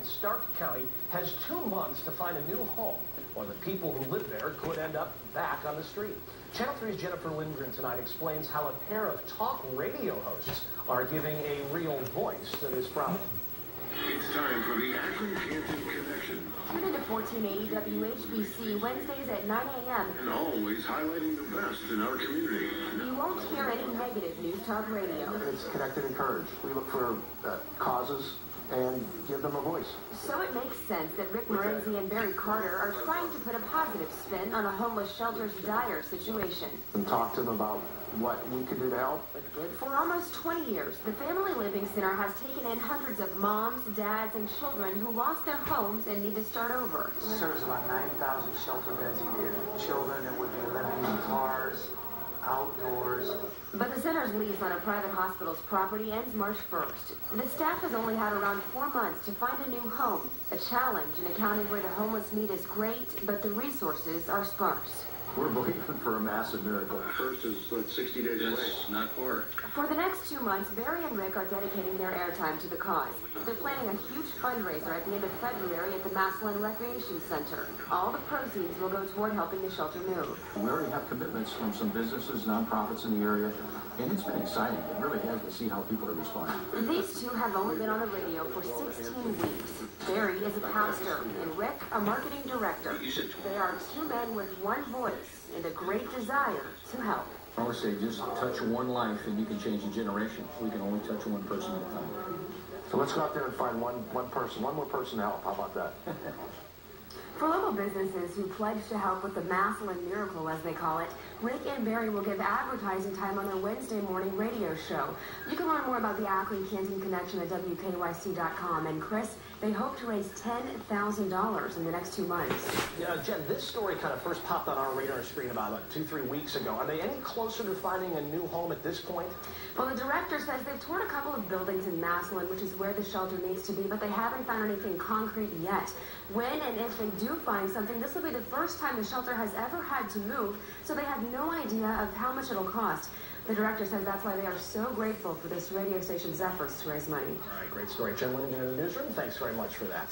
Stark County has 2 months to find a new home, or the people who live there could end up back on the street. Channel 3's Jennifer Lindgren tonight explains how a pair of talk radio hosts are giving a real voice to this problem. It's time for the Akron Canton Connection. Tune into 1480 WHBC Wednesdays at 9 a.m. And always highlighting the best in our community. You won't hear any negative news talk radio. It's connect and encourage. We look for causes and give them a voice. So it makes sense that Rick Morenzi and Barry Carter are trying to put a positive spin on a homeless shelter's dire situation. And talk to them about what we could do to help. For almost 20 years, the Family Living Center has taken in hundreds of moms, dads, and children who lost their homes and need to start over. It serves about 9,000 shelter beds a year. Children that would be living in cars, outdoors. But the center's lease on a private hospital's property ends March 1st. The staff has only had around 4 months to find a new home, a challenge in a county where the homeless need is great, but the resources are sparse. We're believing for a massive miracle. First is 60 days away. Not far. For the next 2 months, Barry and Rick are dedicating their airtime to the cause. They're planning a huge fundraiser at the end of February at the Massillon Recreation Center. All the proceeds will go toward helping the shelter move. We already have commitments from some businesses, nonprofits in the area, and it's been exciting. It really has to see how people are responding. These two have only been on the radio for 16 weeks. Barry is a pastor, and Rick, a marketing director. They are two men with one voice and a great desire to help. I always say just touch one life and you can change a generation. We can only touch one person at a time. So let's go out there and find one more person to help. How about that? For local businesses who pledge to help with the Massillon Miracle, as they call it, Rick and Barry will give advertising time on their Wednesday morning radio show. You can learn more about the Akron Canton Connection at WKYC.com. And Chris, they hope to raise $10,000 in the next 2 months. Yeah, Jen, this story kind of first popped on our radar screen about 2-3 weeks ago. Are they any closer to finding a new home at this point? Well, the director says they've toured a couple of buildings in Massillon, which is where the shelter needs to be, but they haven't found anything concrete yet. When and if they do find something, this will be the first time the shelter has ever had to move, so they have no idea of how much it'll cost. The director says that's why they are so grateful for this radio station's efforts to raise money. All right, great story. Jen Lindgren in the newsroom, thanks very much for that.